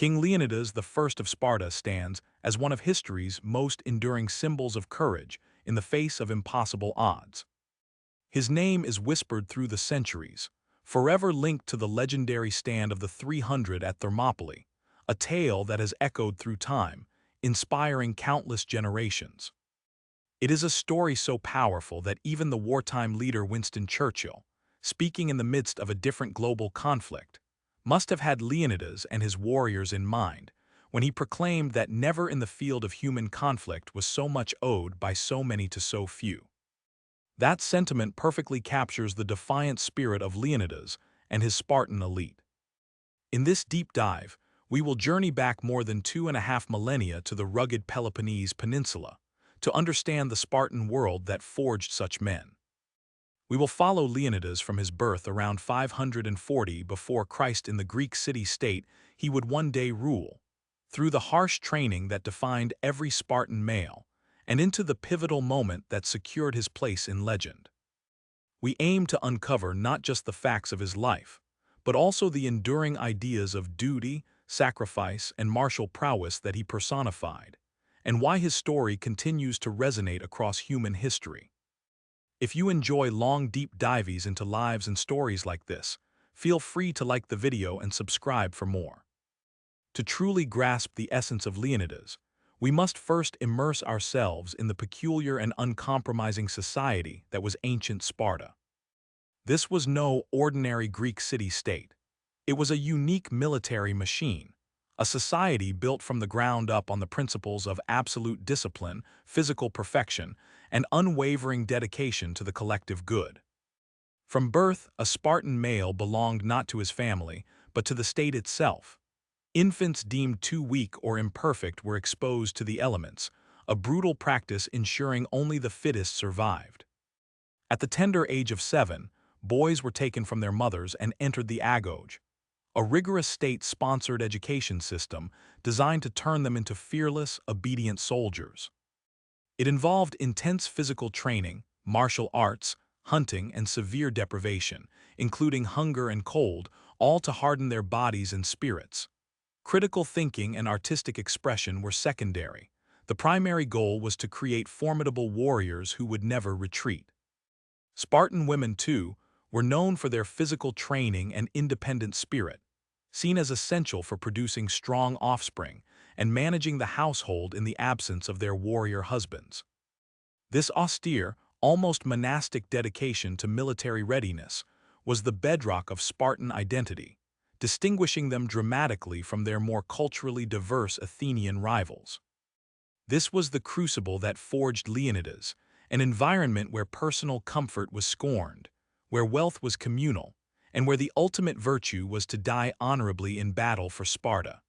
King Leonidas I of Sparta stands as one of history's most enduring symbols of courage in the face of impossible odds. His name is whispered through the centuries, forever linked to the legendary stand of the 300 at Thermopylae, a tale that has echoed through time, inspiring countless generations. It is a story so powerful that even the wartime leader Winston Churchill, speaking in the midst of a different global conflict, must have had Leonidas and his warriors in mind when he proclaimed that never in the field of human conflict was so much owed by so many to so few. That sentiment perfectly captures the defiant spirit of Leonidas and his Spartan elite. In this deep dive, we will journey back more than 2.5 millennia to the rugged Peloponnese Peninsula to understand the Spartan world that forged such men. We will follow Leonidas from his birth around 540 before Christ in the Greek city-state he would one day rule, through the harsh training that defined every Spartan male, and into the pivotal moment that secured his place in legend. We aim to uncover not just the facts of his life, but also the enduring ideas of duty, sacrifice, and martial prowess that he personified, and why his story continues to resonate across human history. If you enjoy long, deep dives into lives and stories like this, feel free to like the video and subscribe for more. To truly grasp the essence of Leonidas, we must first immerse ourselves in the peculiar and uncompromising society that was ancient Sparta. This was no ordinary Greek city-state. It was a unique military machine, a society built from the ground up on the principles of absolute discipline, physical perfection, and unwavering dedication to the collective good. From birth, a Spartan male belonged not to his family, but to the state itself. Infants deemed too weak or imperfect were exposed to the elements, a brutal practice ensuring only the fittest survived. At the tender age of 7, boys were taken from their mothers and entered the agoge, a rigorous state-sponsored education system designed to turn them into fearless, obedient soldiers. It involved intense physical training, martial arts, hunting, and severe deprivation, including hunger and cold, all to harden their bodies and spirits. Critical thinking and artistic expression were secondary. The primary goal was to create formidable warriors who would never retreat. Spartan women, too, were known for their physical training and independent spirit, seen as essential for producing strong offspring and managing the household in the absence of their warrior husbands. This austere, almost monastic dedication to military readiness was the bedrock of Spartan identity, distinguishing them dramatically from their more culturally diverse Athenian rivals. This was the crucible that forged Leonidas, an environment where personal comfort was scorned, where wealth was communal, and where the ultimate virtue was to die honorably in battle for Sparta.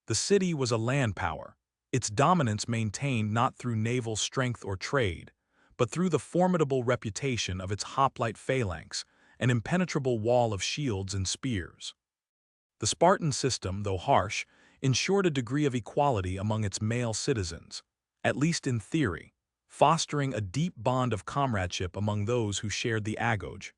The city was a land power, its dominance maintained not through naval strength or trade, but through the formidable reputation of its hoplite phalanx, an impenetrable wall of shields and spears. The Spartan system, though harsh, ensured a degree of equality among its male citizens, at least in theory, fostering a deep bond of comradeship among those who shared the agoge.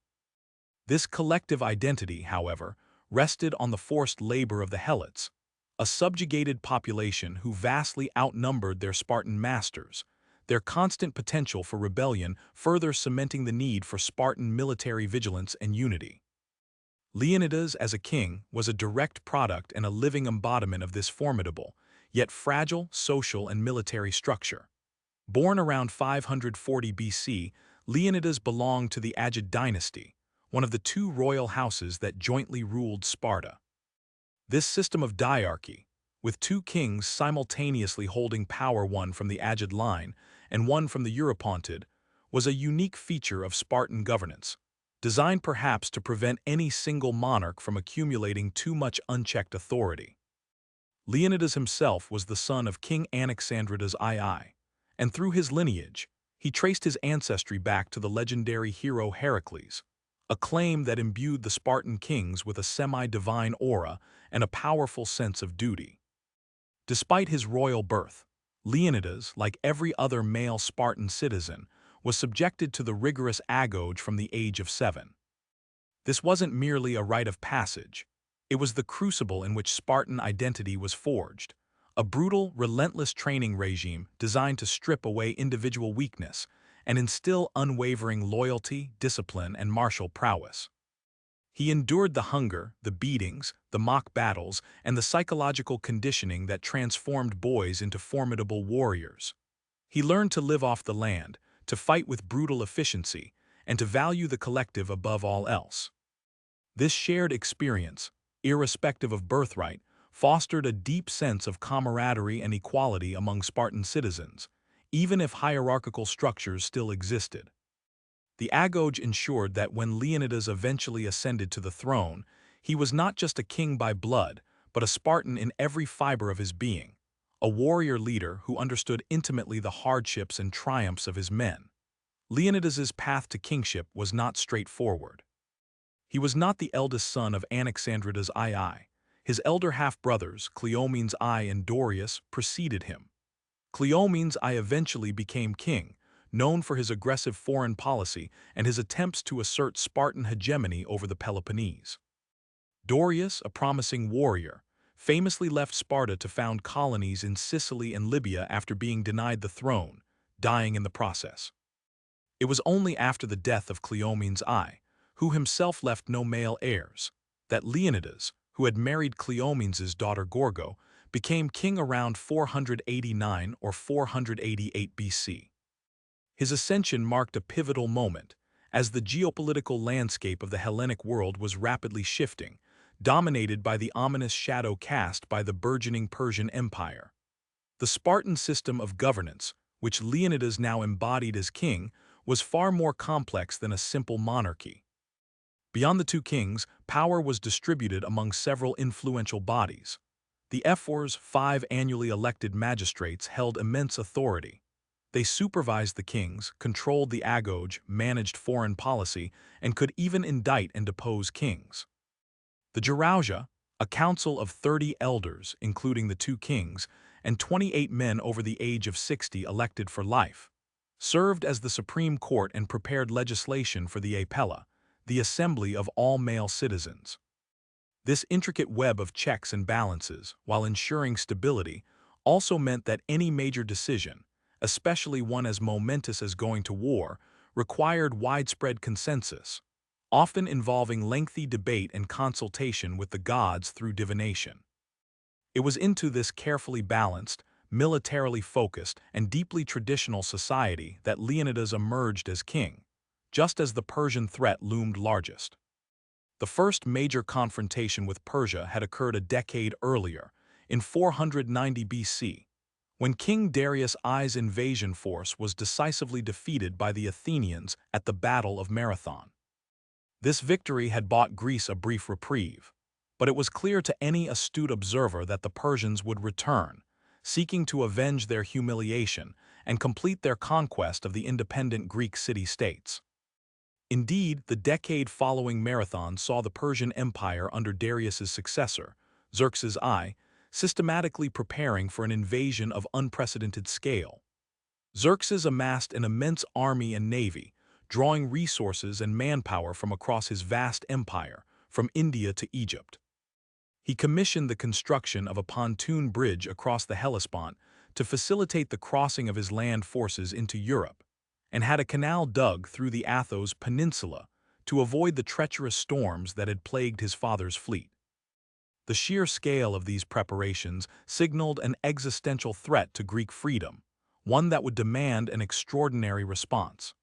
This collective identity, however, rested on the forced labor of the helots, a subjugated population who vastly outnumbered their Spartan masters, their constant potential for rebellion further cementing the need for Spartan military vigilance and unity. Leonidas as a king was a direct product and a living embodiment of this formidable, yet fragile social and military structure. Born around 540 BC, Leonidas belonged to the Agid dynasty, one of the two royal houses that jointly ruled Sparta. This system of diarchy, with two kings simultaneously holding power, one from the Agid line and one from the Eurypontid, was a unique feature of Spartan governance, designed perhaps to prevent any single monarch from accumulating too much unchecked authority. Leonidas himself was the son of King Anaxandridas II, and through his lineage, he traced his ancestry back to the legendary hero Heracles, a claim that imbued the Spartan kings with a semi-divine aura and a powerful sense of duty. Despite his royal birth, Leonidas, like every other male Spartan citizen, was subjected to the rigorous agoge from the age of 7. This wasn't merely a rite of passage. It was the crucible in which Spartan identity was forged, a brutal, relentless training regime designed to strip away individual weakness and instill unwavering loyalty, discipline, and martial prowess. He endured the hunger, the beatings, the mock battles, and the psychological conditioning that transformed boys into formidable warriors. He learned to live off the land, to fight with brutal efficiency, and to value the collective above all else. This shared experience, irrespective of birthright, fostered a deep sense of camaraderie and equality among Spartan citizens, even if hierarchical structures still existed. The agoge ensured that when Leonidas eventually ascended to the throne, he was not just a king by blood, but a Spartan in every fiber of his being, a warrior leader who understood intimately the hardships and triumphs of his men. Leonidas's path to kingship was not straightforward. He was not the eldest son of Anaxandridas II. His elder half-brothers, Cleomenes I and Dorius, preceded him. Cleomenes I eventually became king, known for his aggressive foreign policy and his attempts to assert Spartan hegemony over the Peloponnese. Dorius, a promising warrior, famously left Sparta to found colonies in Sicily and Libya after being denied the throne, dying in the process. It was only after the death of Cleomenes I, who himself left no male heirs, that Leonidas, who had married Cleomenes' daughter Gorgo, became king around 489 or 488 BC. His ascension marked a pivotal moment, as the geopolitical landscape of the Hellenic world was rapidly shifting, dominated by the ominous shadow cast by the burgeoning Persian Empire. The Spartan system of governance, which Leonidas now embodied as king, was far more complex than a simple monarchy. Beyond the two kings, power was distributed among several influential bodies. The ephors, 5 annually elected magistrates, held immense authority. They supervised the kings, controlled the agoge, managed foreign policy, and could even indict and depose kings. The Gerousia, a council of 30 elders, including the two kings, and 28 men over the age of 60 elected for life, served as the supreme court and prepared legislation for the Apella, the assembly of all male citizens. This intricate web of checks and balances, while ensuring stability, also meant that any major decision, especially one as momentous as going to war, required widespread consensus, often involving lengthy debate and consultation with the gods through divination. It was into this carefully balanced, militarily focused, and deeply traditional society that Leonidas emerged as king, just as the Persian threat loomed largest. The first major confrontation with Persia had occurred a decade earlier, in 490 BC, when King Darius I's invasion force was decisively defeated by the Athenians at the Battle of Marathon. This victory had bought Greece a brief reprieve, but it was clear to any astute observer that the Persians would return, seeking to avenge their humiliation and complete their conquest of the independent Greek city-states. Indeed, the decade following Marathon saw the Persian Empire under Darius's successor, Xerxes I, systematically preparing for an invasion of unprecedented scale. Xerxes amassed an immense army and navy, drawing resources and manpower from across his vast empire, from India to Egypt. He commissioned the construction of a pontoon bridge across the Hellespont to facilitate the crossing of his land forces into Europe, and had a canal dug through the Athos Peninsula to avoid the treacherous storms that had plagued his father's fleet. The sheer scale of these preparations signaled an existential threat to Greek freedom, one that would demand an extraordinary response.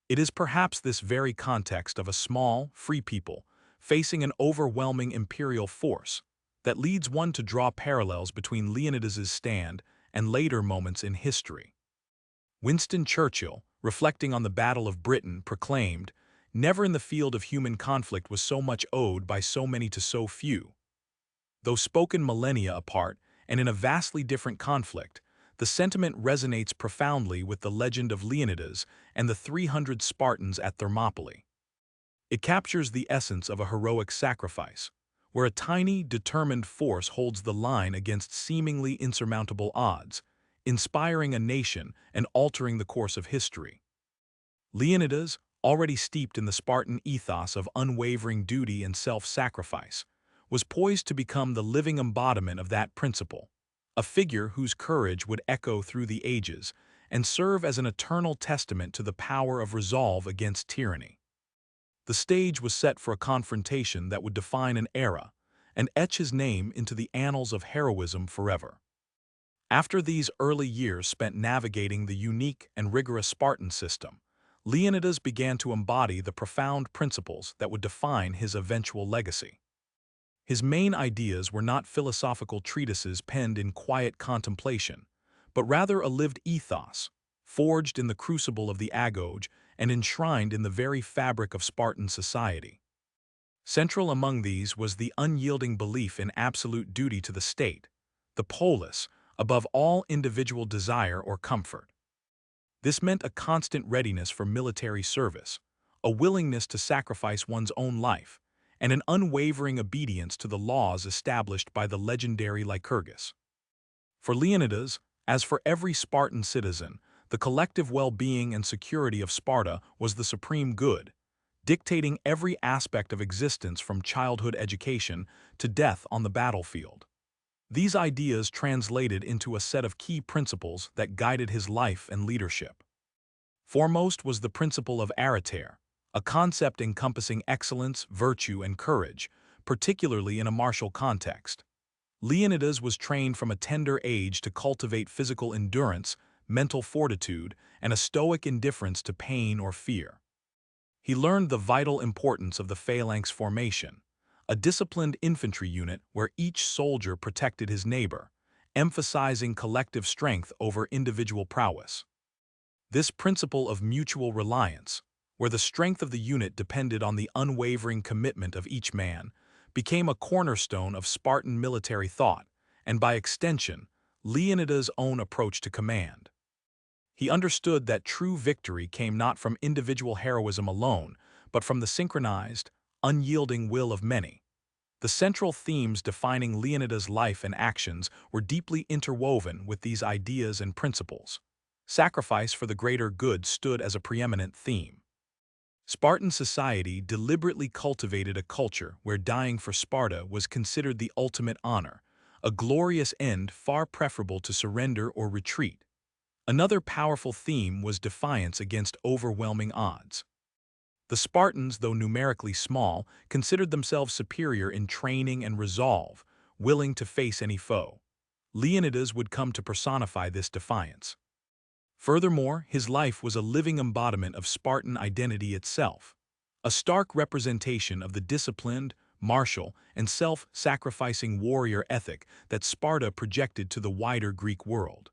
It is perhaps this very context of a small, free people facing an overwhelming imperial force that leads one to draw parallels between Leonidas's stand and later moments in history. Winston Churchill, reflecting on the Battle of Britain, proclaimed, "Never in the field of human conflict was so much owed by so many to so few." Though spoken millennia apart and in a vastly different conflict, the sentiment resonates profoundly with the legend of Leonidas and the 300 Spartans at Thermopylae. It captures the essence of a heroic sacrifice, where a tiny, determined force holds the line against seemingly insurmountable odds, inspiring a nation and altering the course of history. Leonidas, already steeped in the Spartan ethos of unwavering duty and self-sacrifice, was poised to become the living embodiment of that principle, a figure whose courage would echo through the ages and serve as an eternal testament to the power of resolve against tyranny. The stage was set for a confrontation that would define an era and etch his name into the annals of heroism forever. After these early years spent navigating the unique and rigorous Spartan system, Leonidas began to embody the profound principles that would define his eventual legacy. His main ideas were not philosophical treatises penned in quiet contemplation, but rather a lived ethos, forged in the crucible of the agoge and enshrined in the very fabric of Spartan society. Central among these was the unyielding belief in absolute duty to the state, the polis, above all individual desire or comfort. This meant a constant readiness for military service, a willingness to sacrifice one's own life, and an unwavering obedience to the laws established by the legendary Lycurgus. For Leonidas, as for every Spartan citizen, the collective well-being and security of Sparta was the supreme good, dictating every aspect of existence from childhood education to death on the battlefield. These ideas translated into a set of key principles that guided his life and leadership. Foremost was the principle of arete, a concept encompassing excellence, virtue, and courage, particularly in a martial context. Leonidas was trained from a tender age to cultivate physical endurance, mental fortitude, and a stoic indifference to pain or fear. He learned the vital importance of the phalanx formation, a disciplined infantry unit where each soldier protected his neighbor, emphasizing collective strength over individual prowess. This principle of mutual reliance, where the strength of the unit depended on the unwavering commitment of each man, became a cornerstone of Spartan military thought, and by extension, Leonidas' own approach to command. He understood that true victory came not from individual heroism alone, but from the synchronized, unyielding will of many. The central themes defining Leonidas' life and actions were deeply interwoven with these ideas and principles. Sacrifice for the greater good stood as a preeminent theme. Spartan society deliberately cultivated a culture where dying for Sparta was considered the ultimate honor, a glorious end far preferable to surrender or retreat. Another powerful theme was defiance against overwhelming odds. The Spartans, though numerically small, considered themselves superior in training and resolve, willing to face any foe. Leonidas would come to personify this defiance. Furthermore, his life was a living embodiment of Spartan identity itself, a stark representation of the disciplined, martial, and self-sacrificing warrior ethic that Sparta projected to the wider Greek world.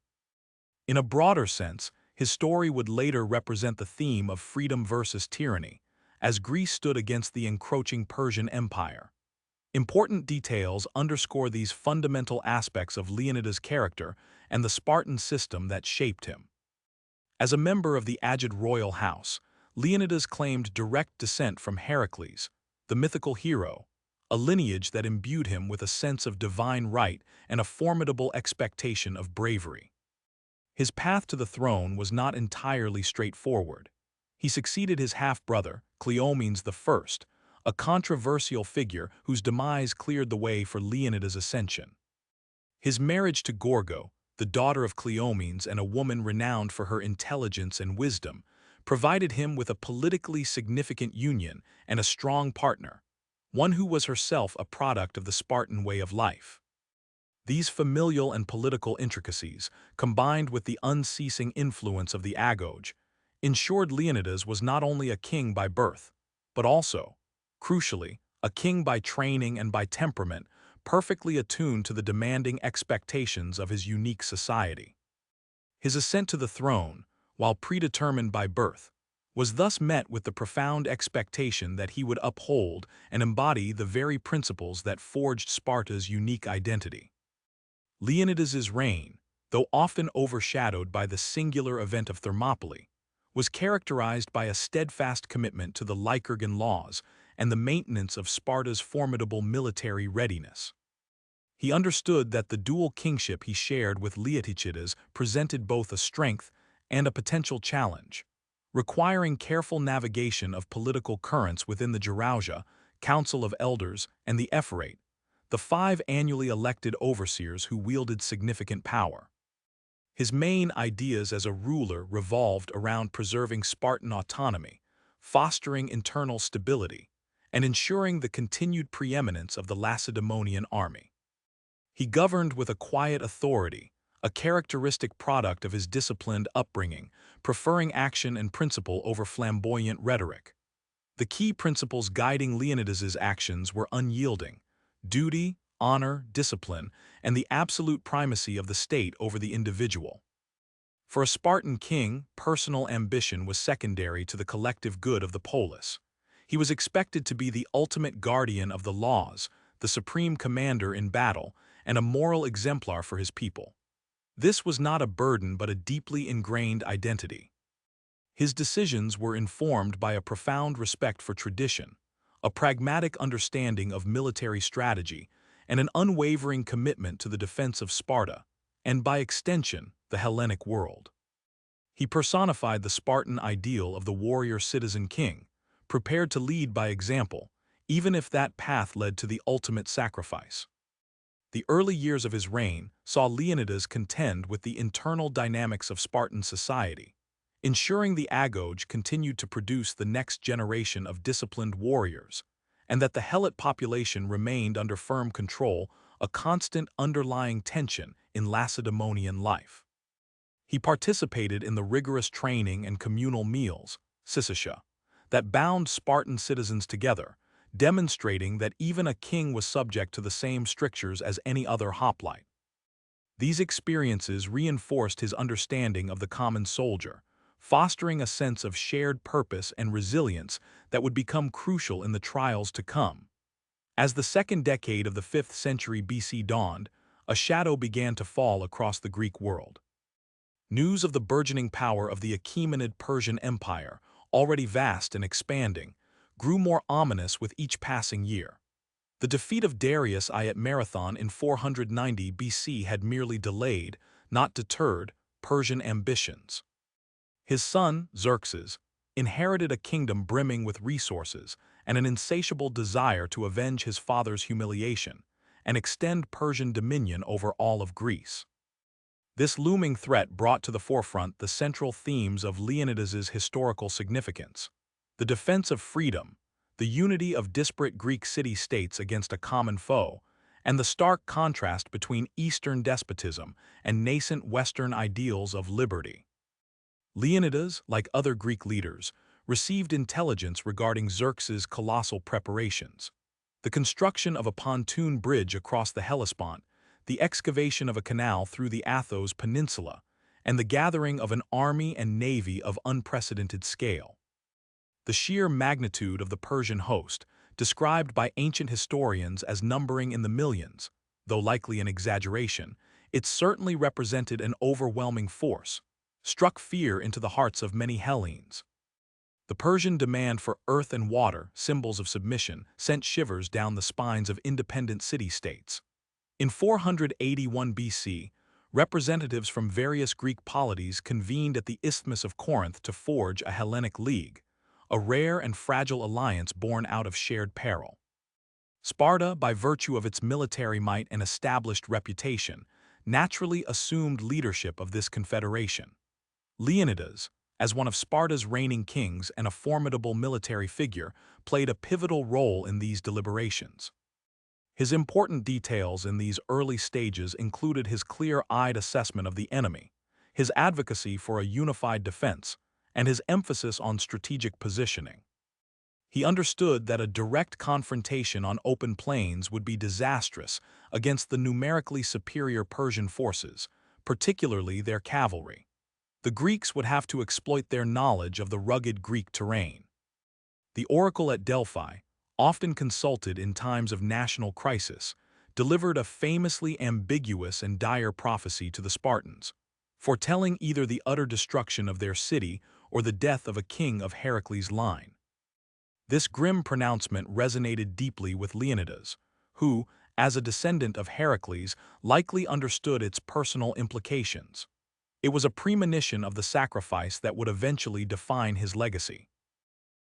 In a broader sense, his story would later represent the theme of freedom versus tyranny, as Greece stood against the encroaching Persian Empire. Important details underscore these fundamental aspects of Leonidas' character and the Spartan system that shaped him. As a member of the Agid royal house, Leonidas claimed direct descent from Heracles, the mythical hero, a lineage that imbued him with a sense of divine right and a formidable expectation of bravery. His path to the throne was not entirely straightforward. He succeeded his half-brother, Cleomenes I, a controversial figure whose demise cleared the way for Leonidas' ascension. His marriage to Gorgo, the daughter of Cleomenes and a woman renowned for her intelligence and wisdom, provided him with a politically significant union and a strong partner, one who was herself a product of the Spartan way of life. These familial and political intricacies, combined with the unceasing influence of the agoge, ensured Leonidas was not only a king by birth, but also, crucially, a king by training and by temperament, perfectly attuned to the demanding expectations of his unique society. His ascent to the throne, while predetermined by birth, was thus met with the profound expectation that he would uphold and embody the very principles that forged Sparta's unique identity. Leonidas's reign, though often overshadowed by the singular event of Thermopylae, was characterized by a steadfast commitment to the Lycurgan laws and the maintenance of Sparta's formidable military readiness. He understood that the dual kingship he shared with Leotychides presented both a strength and a potential challenge, requiring careful navigation of political currents within the Gerousia, Council of Elders, and the Ephorate, the 5 annually elected overseers who wielded significant power. His main ideas as a ruler revolved around preserving Spartan autonomy, fostering internal stability, and ensuring the continued preeminence of the Lacedaemonian army. He governed with a quiet authority, a characteristic product of his disciplined upbringing, preferring action and principle over flamboyant rhetoric. The key principles guiding Leonidas's actions were unyielding: duty, honor, discipline, and the absolute primacy of the state over the individual. For a Spartan king, personal ambition was secondary to the collective good of the polis. He was expected to be the ultimate guardian of the laws, the supreme commander in battle, and a moral exemplar for his people. This was not a burden but a deeply ingrained identity. His decisions were informed by a profound respect for tradition, a pragmatic understanding of military strategy, and an unwavering commitment to the defense of Sparta, and by extension, the Hellenic world. He personified the Spartan ideal of the warrior citizen king, prepared to lead by example, even if that path led to the ultimate sacrifice. The early years of his reign saw Leonidas contend with the internal dynamics of Spartan society, ensuring the agoge continued to produce the next generation of disciplined warriors, and that the Helot population remained under firm control, a constant underlying tension in Lacedaemonian life. He participated in the rigorous training and communal meals, syssitia, that bound Spartan citizens together, demonstrating that even a king was subject to the same strictures as any other hoplite. These experiences reinforced his understanding of the common soldier, fostering a sense of shared purpose and resilience that would become crucial in the trials to come. As the second decade of the 5th century BC dawned, a shadow began to fall across the Greek world. News of the burgeoning power of the Achaemenid Persian Empire, already vast and expanding, grew more ominous with each passing year. The defeat of Darius I at Marathon in 490 BC had merely delayed, not deterred, Persian ambitions. His son, Xerxes, inherited a kingdom brimming with resources and an insatiable desire to avenge his father's humiliation and extend Persian dominion over all of Greece. This looming threat brought to the forefront the central themes of Leonidas's historical significance: the defense of freedom, the unity of disparate Greek city-states against a common foe, and the stark contrast between Eastern despotism and nascent Western ideals of liberty. Leonidas, like other Greek leaders, received intelligence regarding Xerxes' colossal preparations: the construction of a pontoon bridge across the Hellespont, the excavation of a canal through the Athos Peninsula, and the gathering of an army and navy of unprecedented scale. The sheer magnitude of the Persian host, described by ancient historians as numbering in the millions, though likely an exaggeration, it certainly represented an overwhelming force, struck fear into the hearts of many Hellenes. The Persian demand for earth and water, symbols of submission, sent shivers down the spines of independent city-states. In 481 BC, representatives from various Greek polities convened at the Isthmus of Corinth to forge a Hellenic League, a rare and fragile alliance born out of shared peril. Sparta, by virtue of its military might and established reputation, naturally assumed leadership of this confederation. Leonidas, as one of Sparta's reigning kings and a formidable military figure, played a pivotal role in these deliberations. His important details in these early stages included his clear-eyed assessment of the enemy, his advocacy for a unified defense, and his emphasis on strategic positioning. He understood that a direct confrontation on open plains would be disastrous against the numerically superior Persian forces, particularly their cavalry. The Greeks would have to exploit their knowledge of the rugged Greek terrain. The oracle at Delphi, often consulted in times of national crisis, delivered a famously ambiguous and dire prophecy to the Spartans, foretelling either the utter destruction of their city or the death of a king of Heracles' line. This grim pronouncement resonated deeply with Leonidas, who, as a descendant of Heracles, likely understood its personal implications. It was a premonition of the sacrifice that would eventually define his legacy.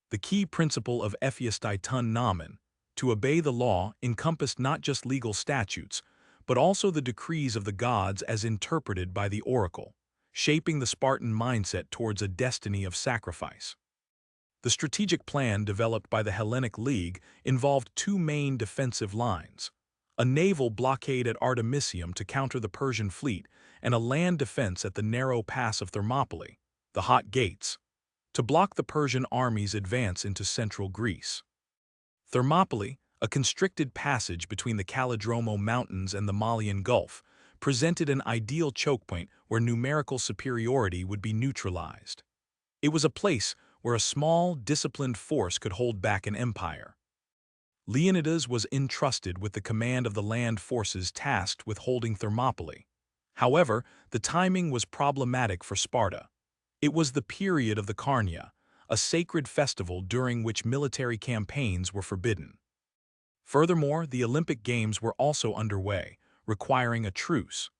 The key principle of Ephiestai ton nomen, to obey the law encompassed not just legal statutes, but also the decrees of the gods as interpreted by the oracle, shaping the Spartan mindset towards a destiny of sacrifice. The strategic plan developed by the Hellenic League involved two main defensive lines: a naval blockade at Artemisium to counter the Persian fleet, and a land defense at the narrow pass of Thermopylae, the Hot Gates, to block the Persian army's advance into central Greece. Thermopylae, a constricted passage between the Kallidromo Mountains and the Malian Gulf, presented an ideal chokepoint where numerical superiority would be neutralized. It was a place where a small, disciplined force could hold back an empire. Leonidas was entrusted with the command of the land forces tasked with holding Thermopylae. However, the timing was problematic for Sparta. It was the period of the Carnia, a sacred festival during which military campaigns were forbidden. Furthermore, the Olympic Games were also underway, requiring a truce.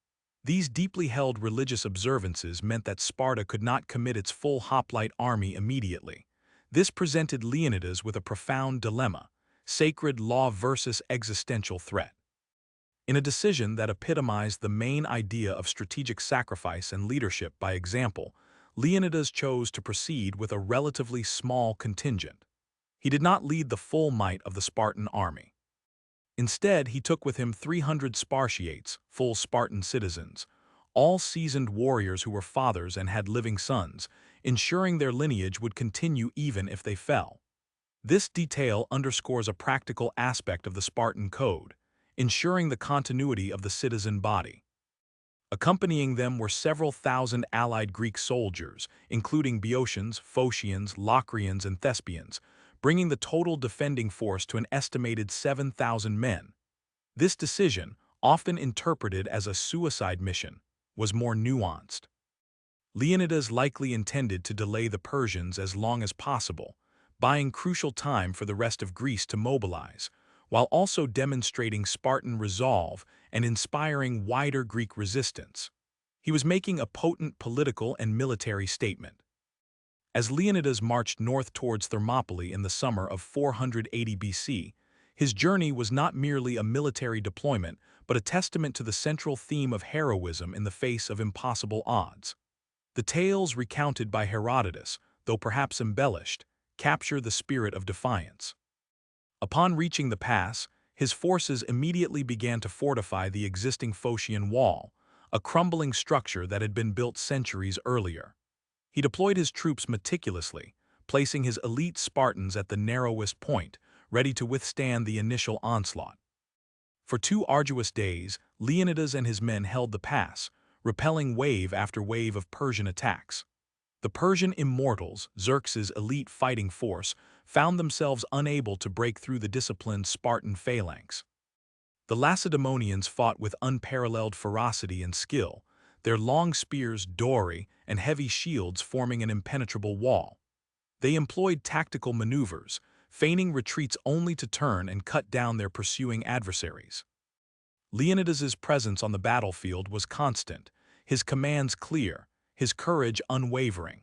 These deeply held religious observances meant that Sparta could not commit its full hoplite army immediately. This presented Leonidas with a profound dilemma: sacred law versus existential threat. In a decision that epitomized the main idea of strategic sacrifice and leadership by example, Leonidas chose to proceed with a relatively small contingent. He did not lead the full might of the Spartan army. Instead, he took with him 300 Spartiates, full Spartan citizens, all seasoned warriors who were fathers and had living sons, ensuring their lineage would continue even if they fell. This detail underscores a practical aspect of the Spartan code, ensuring the continuity of the citizen body. Accompanying them were several thousand allied Greek soldiers, including Boeotians, Phocians, Locrians, and Thespians, bringing the total defending force to an estimated 7,000 men. This decision, often interpreted as a suicide mission, was more nuanced. Leonidas likely intended to delay the Persians as long as possible, buying crucial time for the rest of Greece to mobilize, while also demonstrating Spartan resolve and inspiring wider Greek resistance. He was making a potent political and military statement. As Leonidas marched north towards Thermopylae in the summer of 480 BC, his journey was not merely a military deployment, but a testament to the central theme of heroism in the face of impossible odds. The tales recounted by Herodotus, though perhaps embellished, capture the spirit of defiance. Upon reaching the pass, his forces immediately began to fortify the existing Phocian wall, a crumbling structure that had been built centuries earlier. He deployed his troops meticulously, placing his elite Spartans at the narrowest point, ready to withstand the initial onslaught. For 2 arduous days, Leonidas and his men held the pass, repelling wave after wave of Persian attacks. The Persian immortals, Xerxes' elite fighting force, found themselves unable to break through the disciplined Spartan phalanx. The Lacedaemonians fought with unparalleled ferocity and skill, their long spears dory and heavy shields forming an impenetrable wall. They employed tactical maneuvers, feigning retreats only to turn and cut down their pursuing adversaries. Leonidas's presence on the battlefield was constant, his commands clear, his courage unwavering.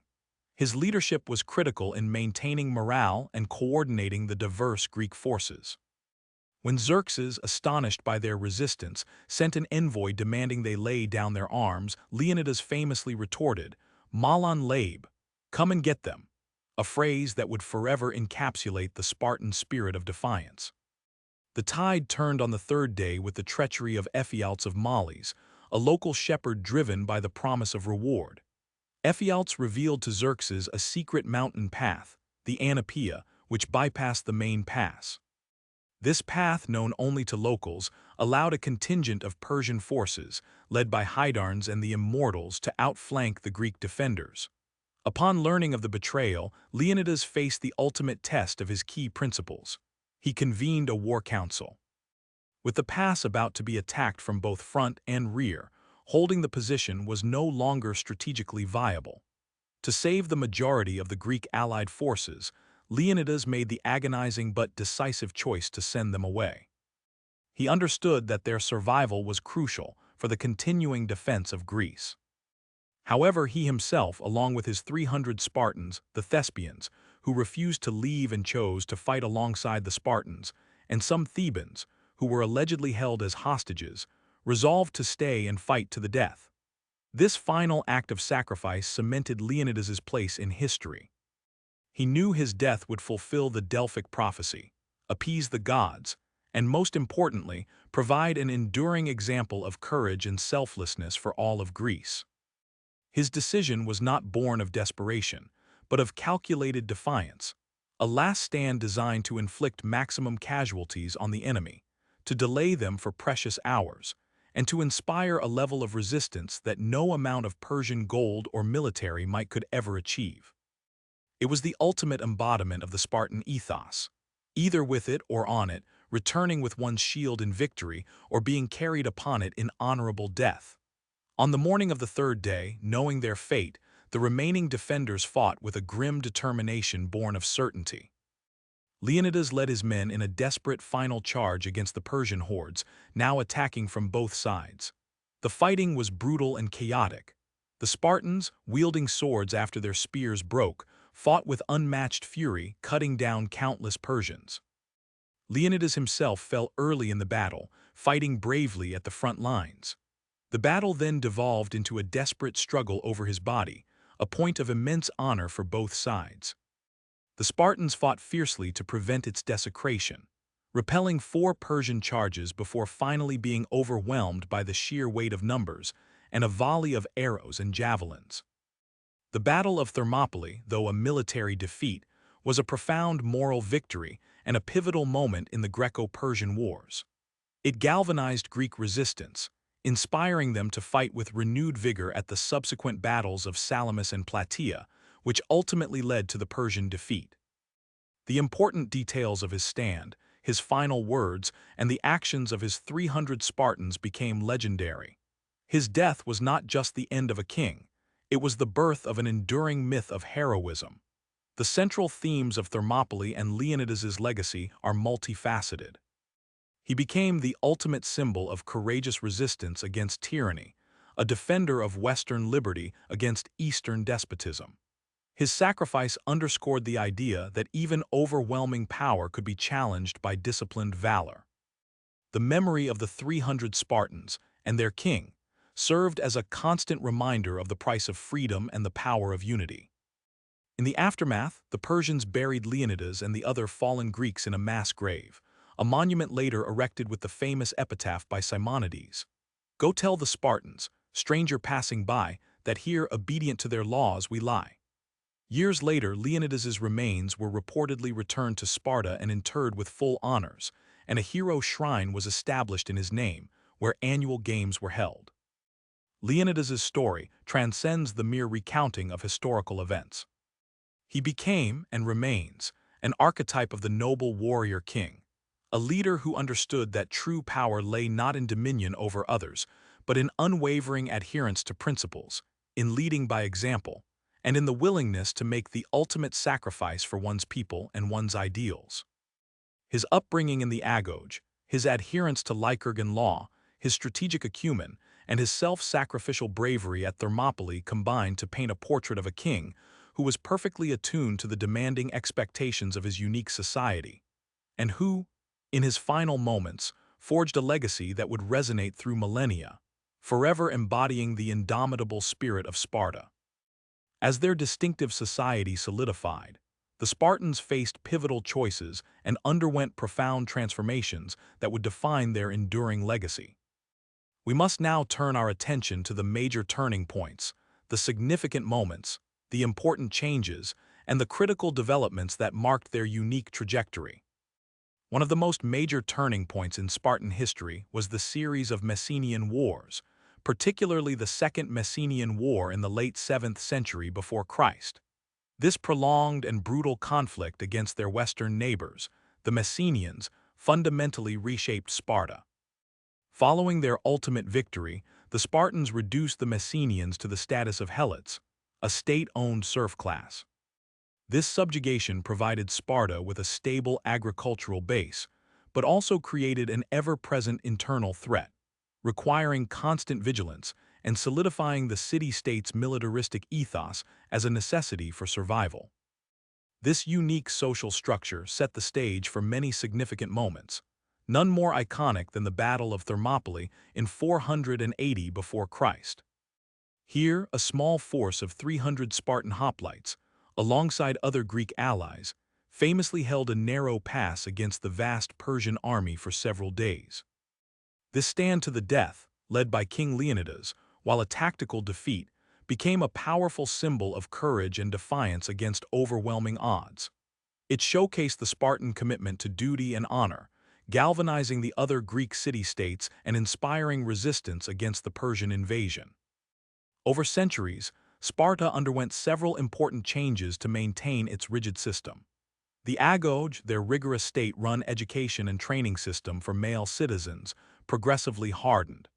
His leadership was critical in maintaining morale and coordinating the diverse Greek forces. When Xerxes, astonished by their resistance, sent an envoy demanding they lay down their arms, Leonidas famously retorted, "Malan labe, come and get them," a phrase that would forever encapsulate the Spartan spirit of defiance. The tide turned on the 3rd day with the treachery of Ephialtes of Males, a local shepherd driven by the promise of reward. Ephialtes revealed to Xerxes a secret mountain path, the Anapeia, which bypassed the main pass. This path, known only to locals, allowed a contingent of Persian forces, led by Hydarnes and the Immortals, to outflank the Greek defenders. Upon learning of the betrayal, Leonidas faced the ultimate test of his key principles. He convened a war council. With the pass about to be attacked from both front and rear, holding the position was no longer strategically viable. To save the majority of the Greek allied forces, Leonidas made the agonizing but decisive choice to send them away. He understood that their survival was crucial for the continuing defense of Greece. However, he himself, along with his 300 Spartans, the Thespians, who refused to leave and chose to fight alongside the Spartans, and some Thebans, who were allegedly held as hostages, resolved to stay and fight to the death. This final act of sacrifice cemented Leonidas's place in history. He knew his death would fulfill the Delphic prophecy, appease the gods, and most importantly, provide an enduring example of courage and selflessness for all of Greece. His decision was not born of desperation, but of calculated defiance, a last stand designed to inflict maximum casualties on the enemy, to delay them for precious hours, and to inspire a level of resistance that no amount of Persian gold or military might could ever achieve. It was the ultimate embodiment of the Spartan ethos, either with it or on it, returning with one's shield in victory or being carried upon it in honorable death. On the morning of the third day, knowing their fate, the remaining defenders fought with a grim determination born of certainty. Leonidas led his men in a desperate final charge against the Persian hordes, now attacking from both sides. The fighting was brutal and chaotic. The Spartans, wielding swords after their spears broke, fought with unmatched fury, cutting down countless Persians. Leonidas himself fell early in the battle, fighting bravely at the front lines. The battle then devolved into a desperate struggle over his body, a point of immense honor for both sides. The Spartans fought fiercely to prevent its desecration, repelling 4 Persian charges before finally being overwhelmed by the sheer weight of numbers and a volley of arrows and javelins. The Battle of Thermopylae, though a military defeat, was a profound moral victory and a pivotal moment in the Greco-Persian Wars. It galvanized Greek resistance, inspiring them to fight with renewed vigor at the subsequent battles of Salamis and Plataea, which ultimately led to the Persian defeat. The important details of his stand, his final words, and the actions of his 300 Spartans became legendary. His death was not just the end of a king, it was the birth of an enduring myth of heroism. The central themes of Thermopylae and Leonidas's legacy are multifaceted. He became the ultimate symbol of courageous resistance against tyranny, a defender of Western liberty against Eastern despotism. His sacrifice underscored the idea that even overwhelming power could be challenged by disciplined valor. The memory of the 300 Spartans and their king served as a constant reminder of the price of freedom and the power of unity. In the aftermath, the Persians buried Leonidas and the other fallen Greeks in a mass grave, a monument later erected with the famous epitaph by Simonides. "Go tell the Spartans, stranger passing by, that here, obedient to their laws, we lie." Years later, Leonidas's remains were reportedly returned to Sparta and interred with full honors, and a hero shrine was established in his name, where annual games were held. Leonidas's story transcends the mere recounting of historical events. He became, and remains, an archetype of the noble warrior king, a leader who understood that true power lay not in dominion over others, but in unwavering adherence to principles, in leading by example, and in the willingness to make the ultimate sacrifice for one's people and one's ideals. His upbringing in the Agoge, his adherence to Lycurgan law, his strategic acumen, and his self-sacrificial bravery at Thermopylae combined to paint a portrait of a king who was perfectly attuned to the demanding expectations of his unique society, and who, in his final moments, forged a legacy that would resonate through millennia, forever embodying the indomitable spirit of Sparta. As their distinctive society solidified, the Spartans faced pivotal choices and underwent profound transformations that would define their enduring legacy. We must now turn our attention to the major turning points, the significant moments, the important changes, and the critical developments that marked their unique trajectory. One of the most major turning points in Spartan history was the series of Messenian Wars, particularly the Second Messenian War in the late 7th century before Christ. This prolonged and brutal conflict against their western neighbors, the Messenians, fundamentally reshaped Sparta. Following their ultimate victory, the Spartans reduced the Messenians to the status of helots, a state-owned serf class. This subjugation provided Sparta with a stable agricultural base, but also created an ever-present internal threat, requiring constant vigilance and solidifying the city-state's militaristic ethos as a necessity for survival. This unique social structure set the stage for many significant moments, none more iconic than the Battle of Thermopylae in 480 before Christ. Here, a small force of 300 Spartan hoplites, alongside other Greek allies, famously held a narrow pass against the vast Persian army for several days. This stand to the death, led by King Leonidas, while a tactical defeat, became a powerful symbol of courage and defiance against overwhelming odds. It showcased the Spartan commitment to duty and honor, galvanizing the other Greek city-states and inspiring resistance against the Persian invasion. Over centuries, Sparta underwent several important changes to maintain its rigid system. The Agoge, their rigorous state-run education and training system for male citizens, progressively hardened.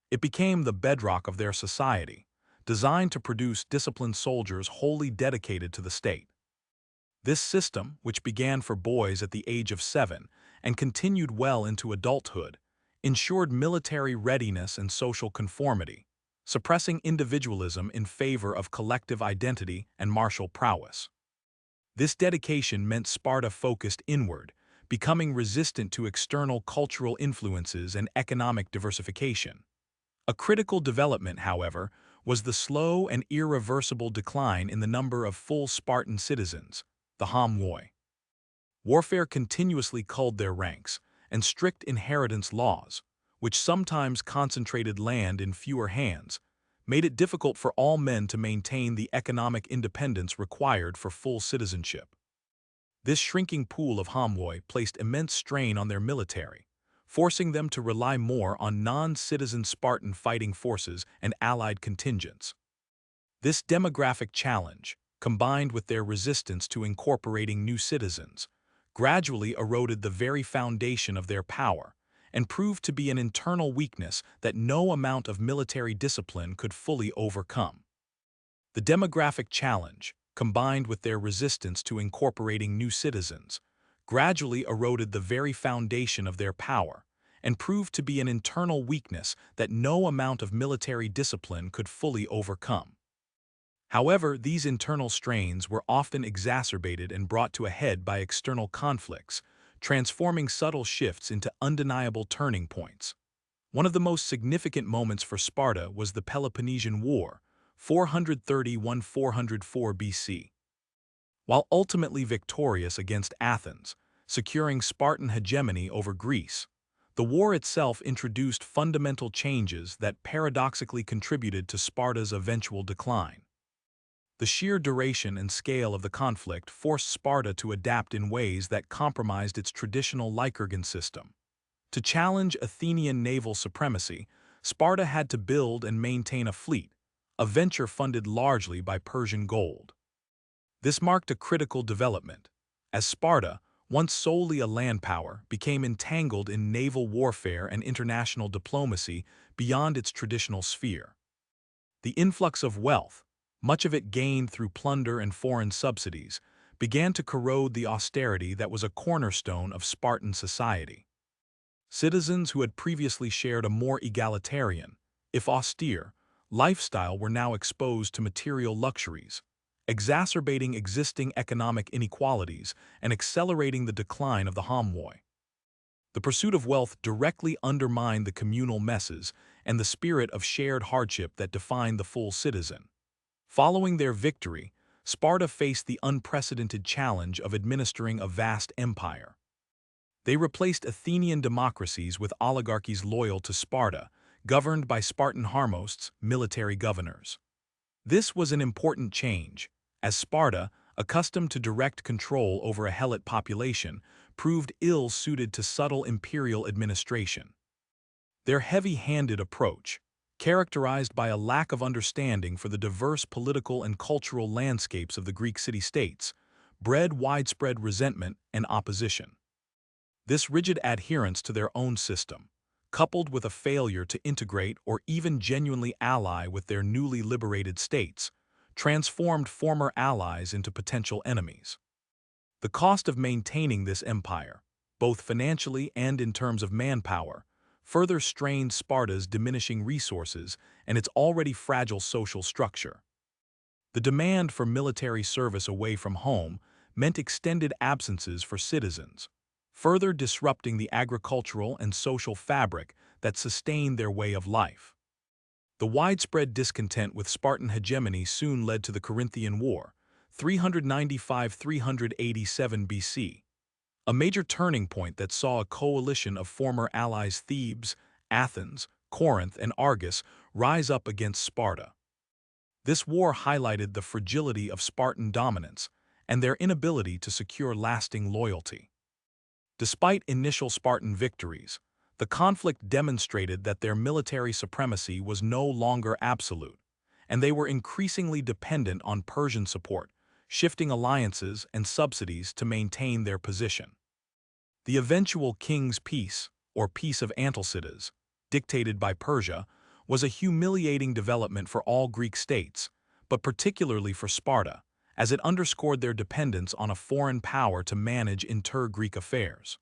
It became the bedrock of their society, designed to produce disciplined soldiers wholly dedicated to the state. This system, which began for boys at the age of 7 and continued well into adulthood, ensured military readiness and social conformity, suppressing individualism in favor of collective identity and martial prowess. This dedication meant Sparta focused inward, becoming resistant to external cultural influences and economic diversification. A critical development, however, was the slow and irreversible decline in the number of full Spartan citizens, the homoi. Warfare continuously culled their ranks, and strict inheritance laws, which sometimes concentrated land in fewer hands, made it difficult for all men to maintain the economic independence required for full citizenship. This shrinking pool of homoi placed immense strain on their military, forcing them to rely more on non-citizen Spartan fighting forces and allied contingents. This demographic challenge, combined with their resistance to incorporating new citizens, gradually eroded the very foundation of their power and proved to be an internal weakness that no amount of military discipline could fully overcome. The demographic challenge, combined with their resistance to incorporating new citizens, gradually eroded the very foundation of their power and proved to be an internal weakness that no amount of military discipline could fully overcome. However, these internal strains were often exacerbated and brought to a head by external conflicts, transforming subtle shifts into undeniable turning points. One of the most significant moments for Sparta was the Peloponnesian War, 431–404 BC. While ultimately victorious against Athens, securing Spartan hegemony over Greece, the war itself introduced fundamental changes that paradoxically contributed to Sparta's eventual decline. The sheer duration and scale of the conflict forced Sparta to adapt in ways that compromised its traditional Lycurgan system. To challenge Athenian naval supremacy, Sparta had to build and maintain a fleet, a venture funded largely by Persian gold. This marked a critical development, as Sparta, once solely a land power, became entangled in naval warfare and international diplomacy beyond its traditional sphere. The influx of wealth, much of it gained through plunder and foreign subsidies, began to corrode the austerity that was a cornerstone of Spartan society. Citizens who had previously shared a more egalitarian, if austere, lifestyle were now exposed to material luxuries, exacerbating existing economic inequalities and accelerating the decline of the homoi. The pursuit of wealth directly undermined the communal messes and the spirit of shared hardship that defined the full citizen. Following their victory, Sparta faced the unprecedented challenge of administering a vast empire. They replaced Athenian democracies with oligarchies loyal to Sparta, governed by Spartan harmosts, military governors. This was an important change, as Sparta, accustomed to direct control over a helot population, proved ill-suited to subtle imperial administration. Their heavy-handed approach, characterized by a lack of understanding for the diverse political and cultural landscapes of the Greek city-states, bred widespread resentment and opposition. This rigid adherence to their own system, coupled with a failure to integrate or even genuinely ally with their newly liberated states, transformed former allies into potential enemies. The cost of maintaining this empire, both financially and in terms of manpower, further strained Sparta's diminishing resources and its already fragile social structure. The demand for military service away from home meant extended absences for citizens, further disrupting the agricultural and social fabric that sustained their way of life. The widespread discontent with Spartan hegemony soon led to the Corinthian War, 395–387 BC, a major turning point that saw a coalition of former allies Thebes, Athens, Corinth, and Argos rise up against Sparta. This war highlighted the fragility of Spartan dominance and their inability to secure lasting loyalty. Despite initial Spartan victories, the conflict demonstrated that their military supremacy was no longer absolute, and they were increasingly dependent on Persian support, shifting alliances and subsidies to maintain their position. The eventual King's Peace, or Peace of Antalcidas, dictated by Persia, was a humiliating development for all Greek states, but particularly for Sparta, as it underscored their dependence on a foreign power to manage inter-Greek affairs.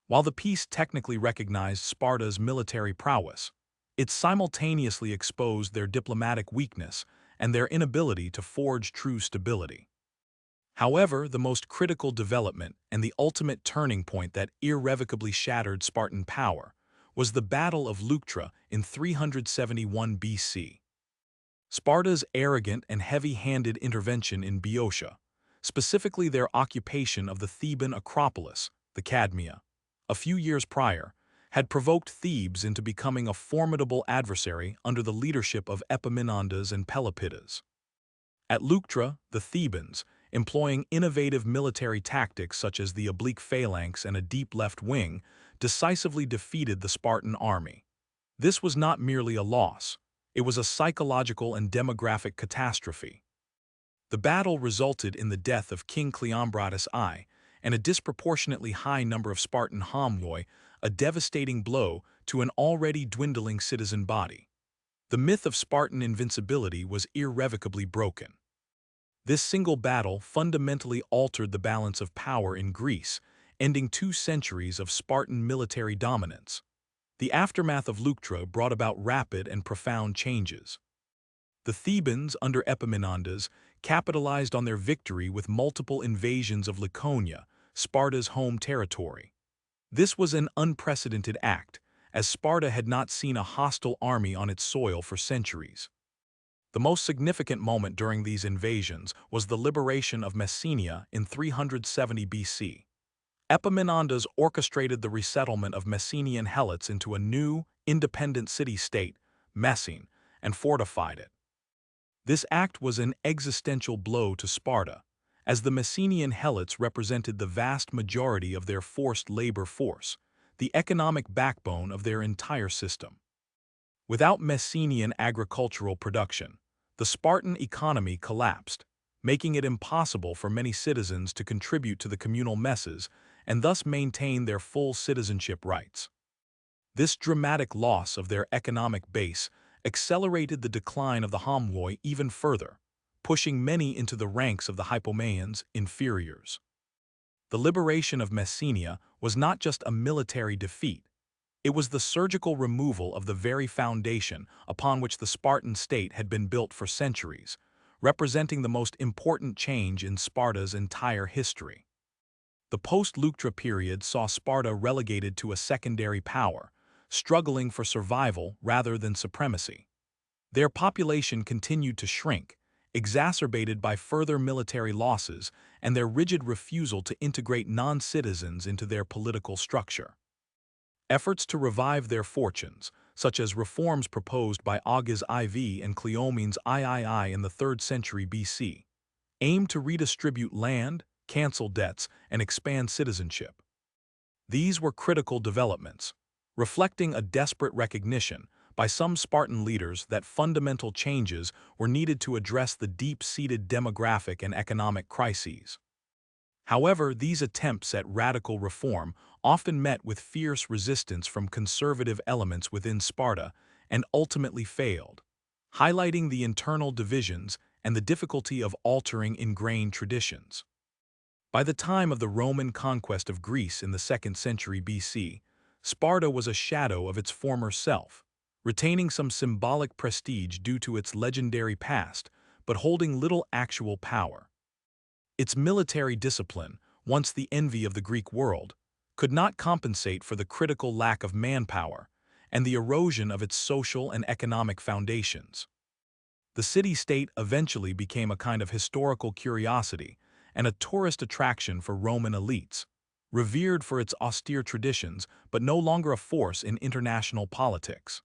While the peace technically recognized Sparta's military prowess, it simultaneously exposed their diplomatic weakness and their inability to forge true stability. However, the most critical development and the ultimate turning point that irrevocably shattered Spartan power was the Battle of Leuctra in 371 BC. Sparta's arrogant and heavy-handed intervention in Boeotia, specifically their occupation of the Theban Acropolis, the Cadmea, a few years prior, had provoked Thebes into becoming a formidable adversary under the leadership of Epaminondas and Pelopidas. At Leuctra, the Thebans, employing innovative military tactics such as the oblique phalanx and a deep left wing, decisively defeated the Spartan army. This was not merely a loss, it was a psychological and demographic catastrophe. The battle resulted in the death of King Cleombrotus I and a disproportionately high number of Spartan homoi, a devastating blow to an already dwindling citizen body. The myth of Spartan invincibility was irrevocably broken. This single battle fundamentally altered the balance of power in Greece, ending 2 centuries of Spartan military dominance. The aftermath of Leuctra brought about rapid and profound changes. The Thebans, under Epaminondas, capitalized on their victory with multiple invasions of Laconia, Sparta's home territory. This was an unprecedented act, as Sparta had not seen a hostile army on its soil for centuries. The most significant moment during these invasions was the liberation of Messenia in 370 BC. Epaminondas orchestrated the resettlement of Messenian Helots into a new, independent city-state, Messene, and fortified it. This act was an existential blow to Sparta, as the Messenian Helots represented the vast majority of their forced labor force, the economic backbone of their entire system. Without Messenian agricultural production, the Spartan economy collapsed, making it impossible for many citizens to contribute to the communal messes and thus maintain their full citizenship rights. This dramatic loss of their economic base accelerated the decline of the homoi even further, pushing many into the ranks of the Hypomeans, inferiors. The liberation of Messenia was not just a military defeat, it was the surgical removal of the very foundation upon which the Spartan state had been built for centuries, representing the most important change in Sparta's entire history. The post-Leuctra period saw Sparta relegated to a secondary power, struggling for survival rather than supremacy. Their population continued to shrink, exacerbated by further military losses and their rigid refusal to integrate non-citizens into their political structure. Efforts to revive their fortunes, such as reforms proposed by Agis IV and Cleomenes III in the 3rd century BC, aimed to redistribute land, cancel debts, and expand citizenship. These were critical developments, reflecting a desperate recognition by some Spartan leaders that fundamental changes were needed to address the deep-seated demographic and economic crises. However, these attempts at radical reform often met with fierce resistance from conservative elements within Sparta and ultimately failed, highlighting the internal divisions and the difficulty of altering ingrained traditions. By the time of the Roman conquest of Greece in the 2nd century BC, Sparta was a shadow of its former self, retaining some symbolic prestige due to its legendary past, but holding little actual power. Its military discipline, once the envy of the Greek world, could not compensate for the critical lack of manpower and the erosion of its social and economic foundations. The city-state eventually became a kind of historical curiosity and a tourist attraction for Roman elites, revered for its austere traditions but no longer a force in international politics.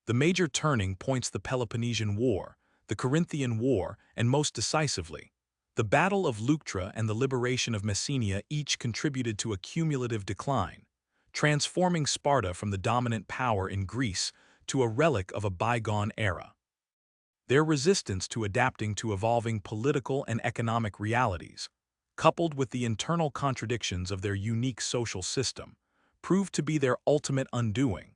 The major turning points: the Peloponnesian War, the Corinthian War, and most decisively, the Battle of Leuctra and the liberation of Messenia each contributed to a cumulative decline, transforming Sparta from the dominant power in Greece to a relic of a bygone era. Their resistance to adapting to evolving political and economic realities, coupled with the internal contradictions of their unique social system, proved to be their ultimate undoing,